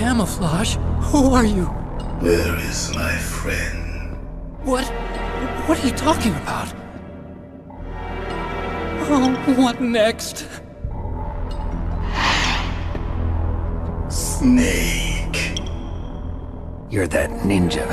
camouflage. Who are you? Where is my friend? What are you talking about? Oh, what next? Snake. You're that ninja.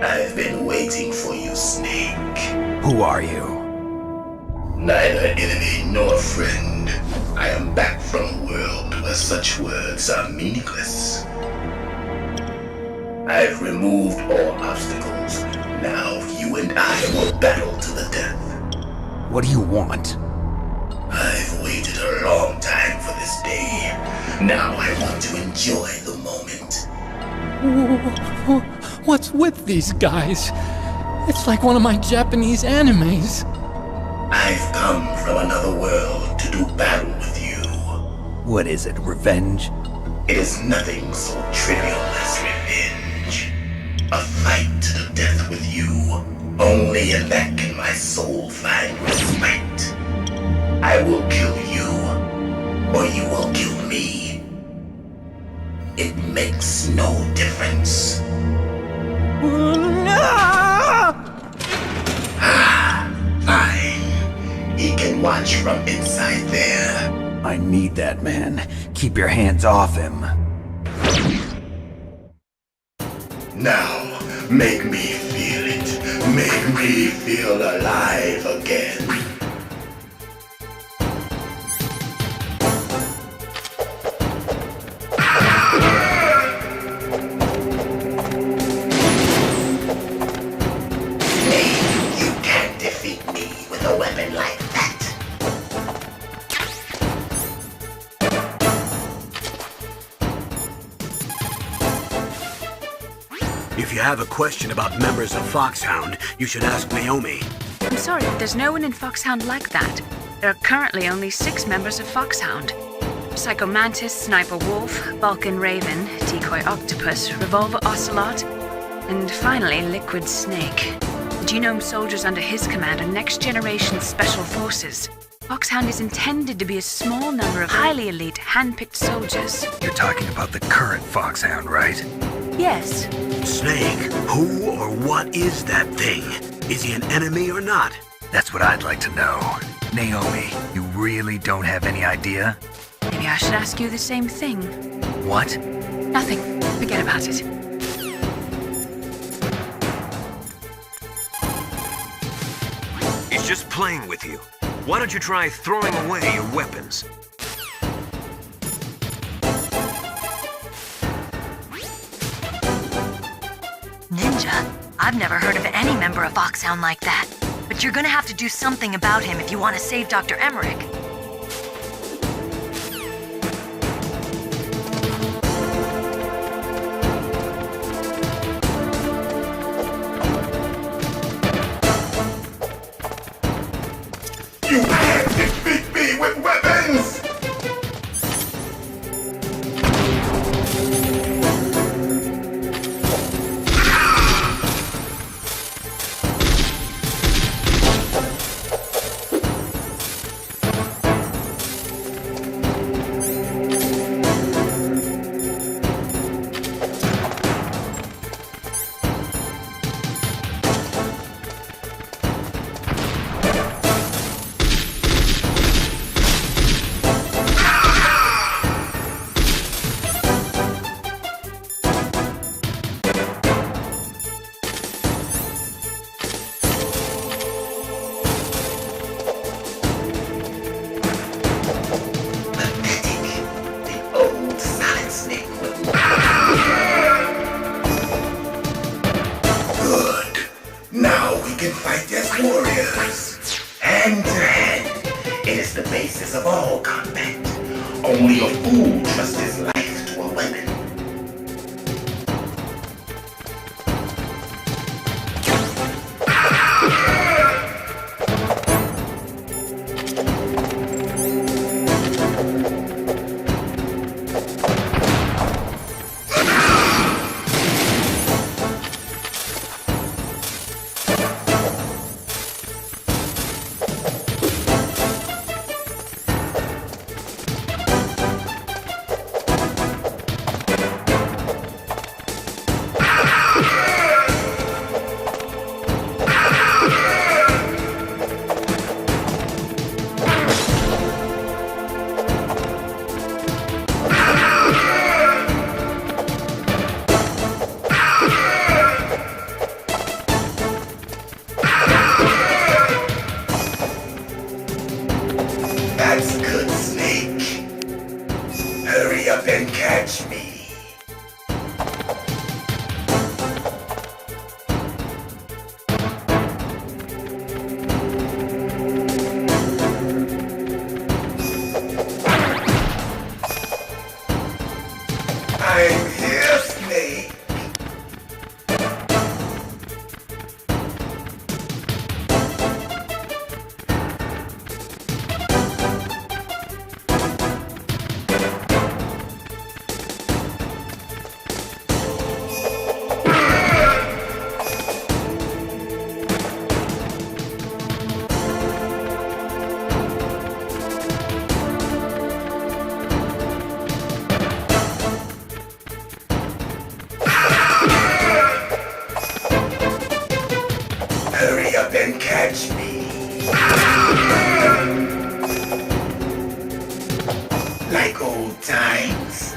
I've been waiting for you, Snake. Who are you? Neither enemy nor friend. I am back from a world where such words are meaningless. I've removed all obstacles. Now you and I will battle to the death. What do you want? I've waited a long time for this day. Now I want to enjoy the moment. What's with these guys? It's like one of my Japanese animes. I've come from another world to do battle with you. What is it, revenge? It is nothing so trivial as revenge. A fight to the death with you. Only in that can my soul find respite. I will kill you, or you will kill me. It makes no difference. Fine. He can watch from inside there. I need that man. Keep your hands off him. Now, make me feel it. Make me feel alive again. You can't defeat me with a weapon like that. If you have a question about members of Foxhound, you should ask Naomi. I'm sorry, there's no one in Foxhound like that. There are currently only 6 members of Foxhound. Psycho Mantis, Sniper Wolf, Balkan Raven, Decoy Octopus, Revolver Ocelot, and finally Liquid Snake. The Genome soldiers under his command are next-generation special forces. Foxhound is intended to be a small number of highly elite, hand-picked soldiers. You're talking about the current Foxhound, right? Yes. Snake, who or what is that thing? Is he an enemy or not? That's what I'd like to know. Naomi, you really don't have any idea? Maybe I should ask you the same thing. What? Nothing. Forget about it. He's just playing with you. Why don't you try throwing away your weapons? Ninja? I've never heard of any member of Foxhound like that. But you're gonna have to do something about him if you want to save Dr. Emmerich. You can't defeat me with weapons! Of all combat. Only a fool trusts his life to a weapon. That's good, Snake. Hurry up and catch me. I'm here, Snake. Hurry up and catch me. Like old times.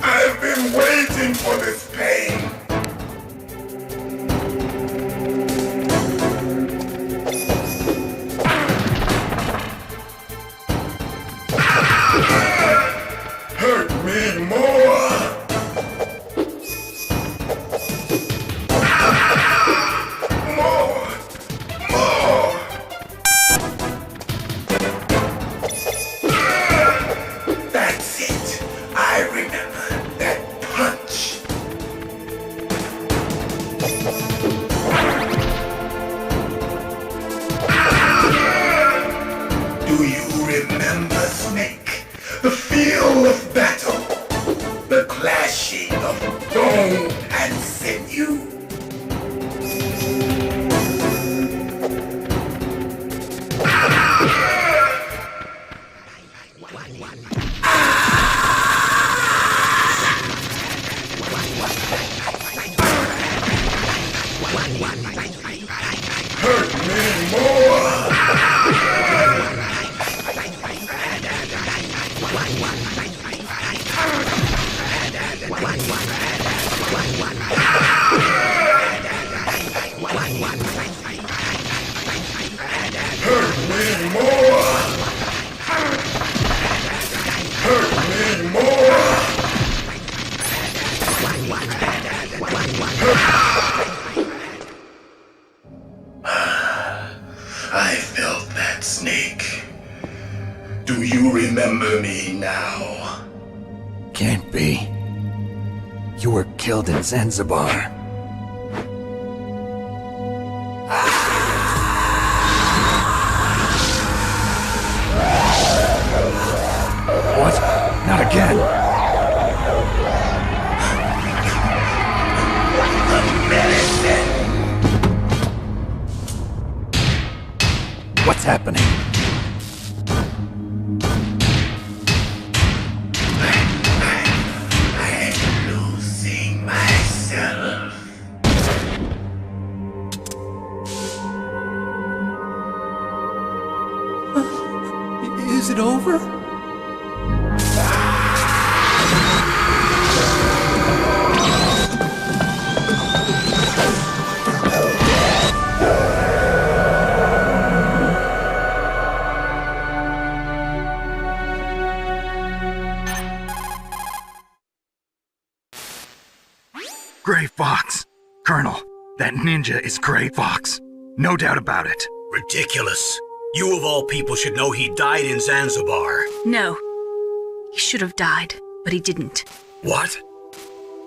I've been waiting for this pain. Hurt me more. That's it. I remember that punch. Do you remember, Snake? The feel of battle. The clashing of bone and sinew. Hurt me more! Hurt me more! Hurt me more! I felt that, Snake. Do you remember me now? Can't be. You were killed in Zanzibar. What? Not again! What's happening? I'm losing myself. Is it over? Gray Fox! Colonel, that ninja is Gray Fox. No doubt about it. Ridiculous. You of all people should know he died in Zanzibar. No. He should have died, but he didn't. What?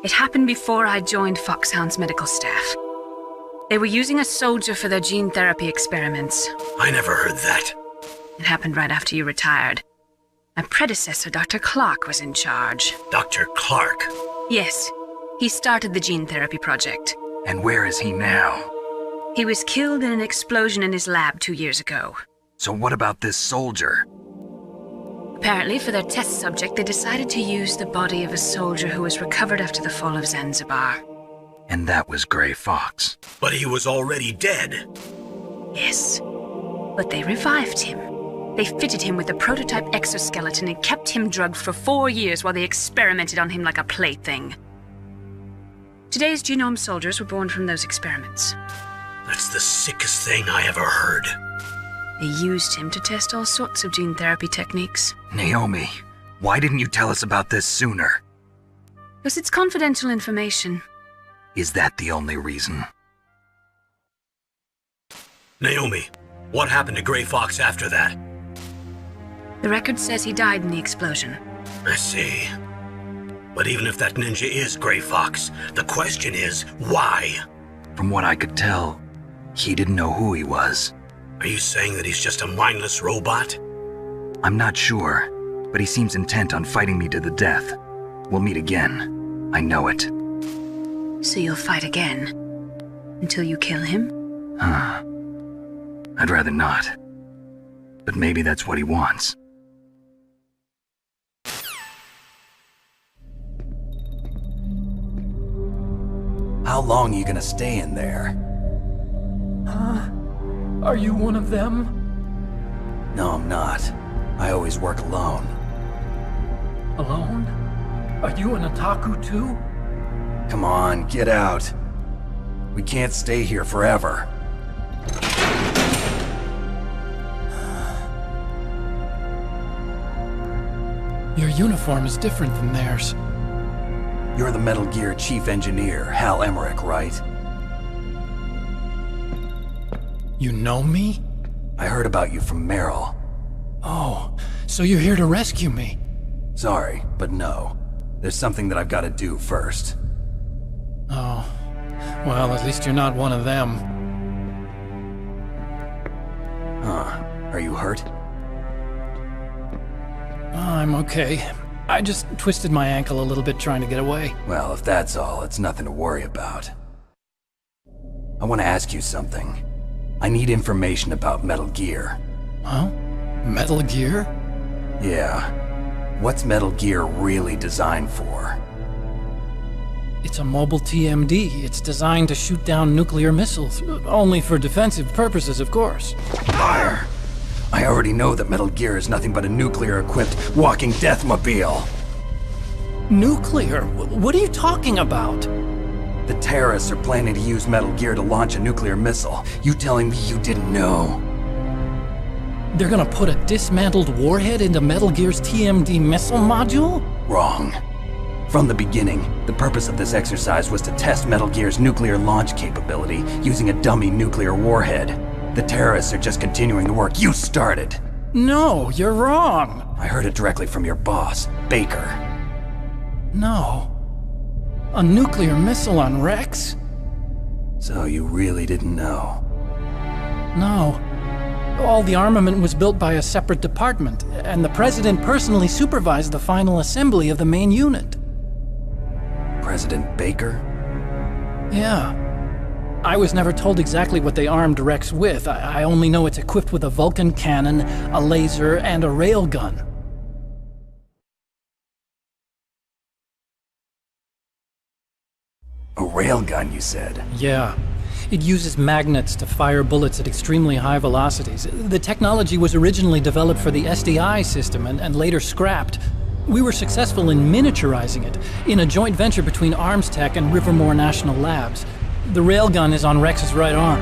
It happened before I joined Foxhound's medical staff. They were using a soldier for their gene therapy experiments. I never heard that. It happened right after you retired. My predecessor, Dr. Clark, was in charge. Dr. Clark. Yes, he started the gene therapy project. And where is he now? He was killed in an explosion in his lab 2 years ago. So what about this soldier? Apparently, for their test subject, they decided to use the body of a soldier who was recovered after the fall of Zanzibar. And that was Gray Fox. But he was already dead. Yes, but they revived him. They fitted him with a prototype exoskeleton and kept him drugged for 4 years while they experimented on him like a plaything. Today's genome soldiers were born from those experiments. That's the sickest thing I ever heard. They used him to test all sorts of gene therapy techniques. Naomi, why didn't you tell us about this sooner? Because it's confidential information. Is that the only reason? Naomi, what happened to Gray Fox after that? The record says he died in the explosion. I see. But even if that ninja is Gray Fox, the question is, why? From what I could tell, he didn't know who he was. Are you saying that he's just a mindless robot? I'm not sure, but he seems intent on fighting me to the death. We'll meet again. I know it. So you'll fight again? Until you kill him? Huh. I'd rather not. But maybe that's what he wants. How long are you gonna stay in there? Huh? Are you one of them? No, I'm not. I always work alone. Alone? Are you an otaku too? Come on, get out. We can't stay here forever. Your uniform is different than theirs. You're the Metal Gear Chief Engineer, Hal Emmerich, right? You know me? I heard about you from Meryl. Oh, so you're here to rescue me? Sorry, but no. There's something that I've got to do first. Oh, well, at least you're not one of them. Huh. Are you hurt? I'm okay. I just twisted my ankle a little bit trying to get away. Well, if that's all, it's nothing to worry about. I want to ask you something. I need information about Metal Gear. Huh? Metal Gear? Yeah. What's Metal Gear really designed for? It's a mobile TMD. It's designed to shoot down nuclear missiles. Only for defensive purposes, of course. Fire! I already know that Metal Gear is nothing but a nuclear-equipped walking deathmobile. Nuclear? What are you talking about? The terrorists are planning to use Metal Gear to launch a nuclear missile. You telling me you didn't know? They're gonna put a dismantled warhead into Metal Gear's TMD missile module? Wrong. From the beginning, the purpose of this exercise was to test Metal Gear's nuclear launch capability using a dummy nuclear warhead. The terrorists are just continuing the work you started. No, you're wrong. I heard it directly from your boss, Baker. No. A nuclear missile on Rex? So you really didn't know? No. All the armament was built by a separate department, and the President personally supervised the final assembly of the main unit. President Baker? Yeah. I was never told exactly what they armed Rex with. I only know it's equipped with a Vulcan cannon, a laser, and a railgun. A railgun, you said? Yeah. It uses magnets to fire bullets at extremely high velocities. The technology was originally developed for the SDI system and later scrapped. We were successful in miniaturizing it, in a joint venture between Arms Tech and Rivermore National Labs. The railgun is on Rex's right arm.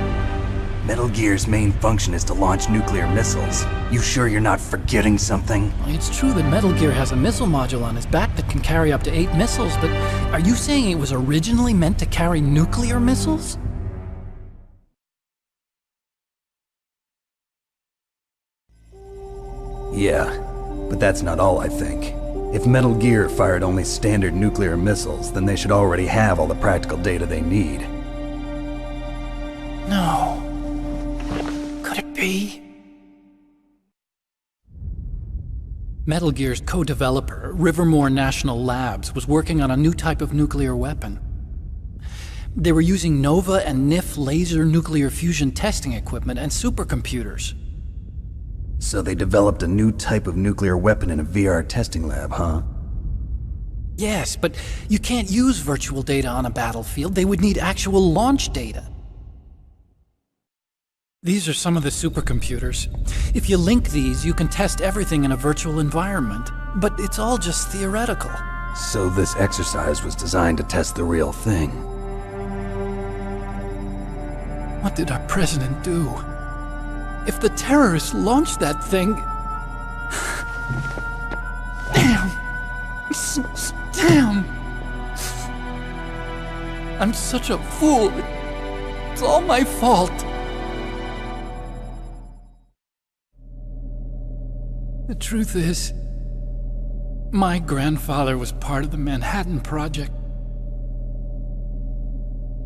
Metal Gear's main function is to launch nuclear missiles. You sure you're not forgetting something? It's true that Metal Gear has a missile module on his back that can carry up to 8 missiles, but are you saying it was originally meant to carry nuclear missiles? Yeah, but that's not all I think. If Metal Gear fired only standard nuclear missiles, then they should already have all the practical data they need. No. Could it be? Metal Gear's co-developer, Rivermore National Labs, was working on a new type of nuclear weapon. They were using NOVA and NIF laser nuclear fusion testing equipment and supercomputers. So they developed a new type of nuclear weapon in a VR testing lab, huh? Yes, but you can't use virtual data on a battlefield. They would need actual launch data. These are some of the supercomputers. If you link these, you can test everything in a virtual environment. But it's all just theoretical. So this exercise was designed to test the real thing. What did our president do? If the terrorists launched that thing... Damn. Damn. I'm such a fool. It's all my fault. The truth is, my grandfather was part of the Manhattan Project.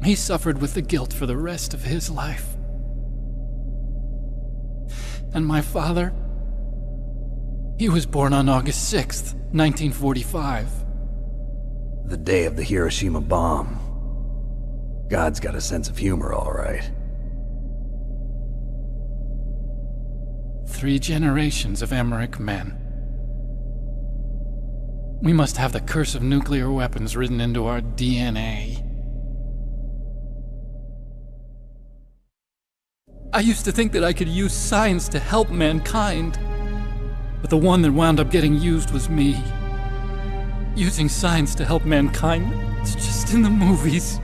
He suffered with the guilt for the rest of his life. And my father, he was born on August 6th, 1945. The day of the Hiroshima bomb. God's got a sense of humor, all right. 3 generations of Emmerich men. We must have the curse of nuclear weapons written into our DNA. I used to think that I could use science to help mankind, but the one that wound up getting used was me. Using science to help mankind, it's just in the movies.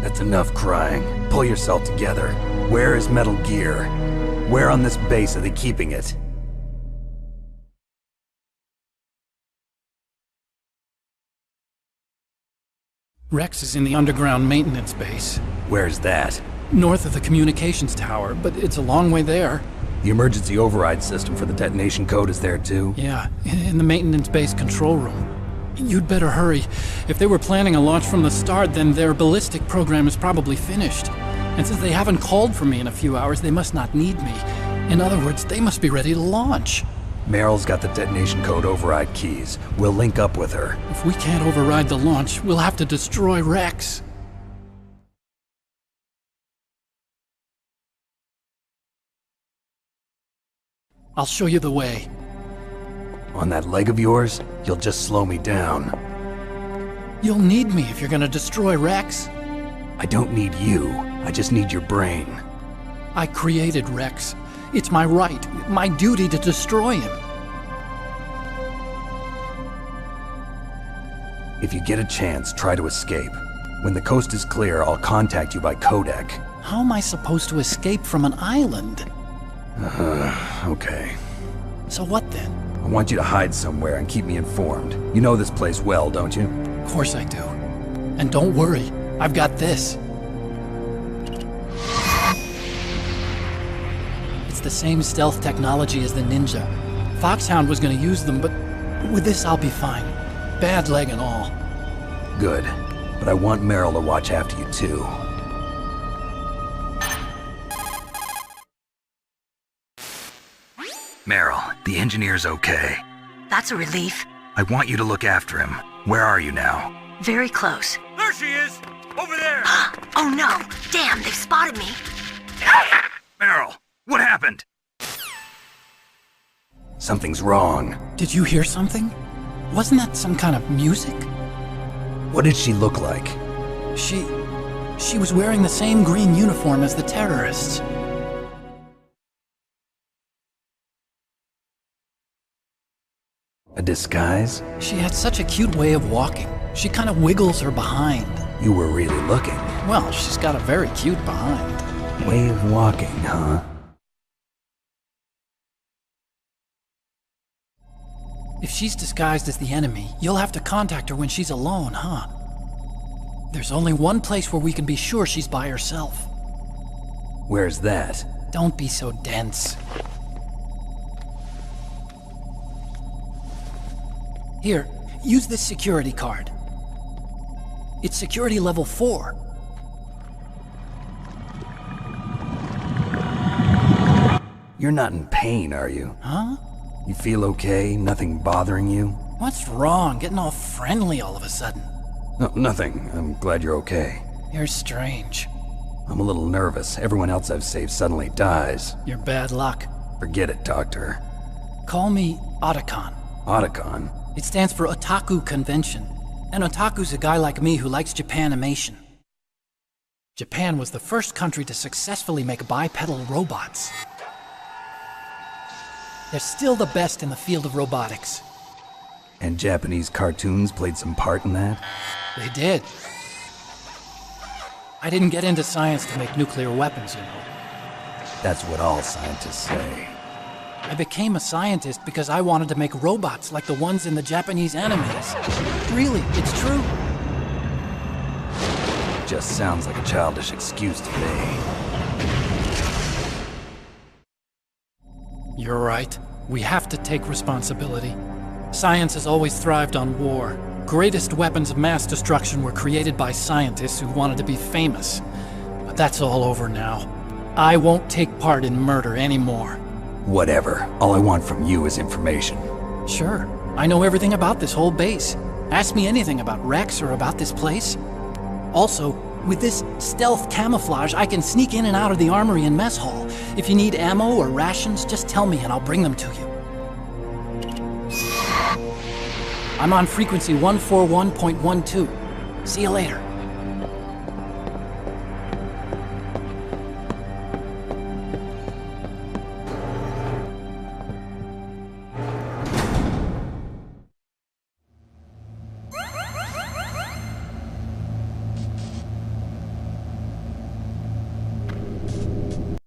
That's enough crying. Pull yourself together. Where is Metal Gear? Where on this base are they keeping it? Rex is in the underground maintenance base. Where's that? North of the communications tower, but it's a long way there. The emergency override system for the detonation code is there too? Yeah, in the maintenance base control room. You'd better hurry. If they were planning a launch from the start, then their ballistic program is probably finished. And since they haven't called for me in a few hours, they must not need me. In other words, they must be ready to launch. Meryl's got the detonation code override keys. We'll link up with her. If we can't override the launch, we'll have to destroy Rex. I'll show you the way. On that leg of yours, you'll just slow me down. You'll need me if you're gonna destroy Rex. I don't need you. I just need your brain. I created Rex. It's my right, my duty to destroy him. If you get a chance, try to escape. When the coast is clear, I'll contact you by codec. How am I supposed to escape from an island? Okay. So what then? I want you to hide somewhere and keep me informed. You know this place well, don't you? Of course I do. And don't worry, I've got this. It's the same stealth technology as the Ninja. Foxhound was gonna use them, but with this I'll be fine. Bad leg and all. Good. But I want Meryl to watch after you too. Meryl, the engineer's okay. That's a relief. I want you to look after him. Where are you now? Very close. There she is! Over there! Oh no! Damn, they've spotted me. Meryl, what happened? Something's wrong. Did you hear something? Wasn't that some kind of music? What did she look like? She was wearing the same green uniform as the terrorists. A disguise? She had such a cute way of walking. She kind of wiggles her behind. You were really looking. Well, she's got a very cute behind. Way of walking, huh? If she's disguised as the enemy, you'll have to contact her when she's alone, huh? There's only one place where we can be sure she's by herself. Where's that? Don't be so dense. Here, use this security card. It's security level 4. You're not in pain, are you? Huh? You feel okay? Nothing bothering you? What's wrong? Getting all friendly all of a sudden. No, nothing. I'm glad you're okay. You're strange. I'm a little nervous. Everyone else I've saved suddenly dies. You're bad luck. Forget it, Doctor. Call me Otacon. Otacon? It stands for Otaku Convention. An otaku's a guy like me who likes Japanimation. Japan was the first country to successfully make bipedal robots. They're still the best in the field of robotics. And Japanese cartoons played some part in that? They did. I didn't get into science to make nuclear weapons, you know. That's what all scientists say. I became a scientist because I wanted to make robots like the ones in the Japanese animes. Really, it's true. Just sounds like a childish excuse to me. You're right. We have to take responsibility. Science has always thrived on war. Greatest weapons of mass destruction were created by scientists who wanted to be famous. But that's all over now. I won't take part in murder anymore. Whatever. All I want from you is information. Sure. I know everything about this whole base. Ask me anything about Rex or about this place. Also, with this stealth camouflage, I can sneak in and out of the armory and mess hall. If you need ammo or rations, just tell me and I'll bring them to you. I'm on frequency 141.12. See you later.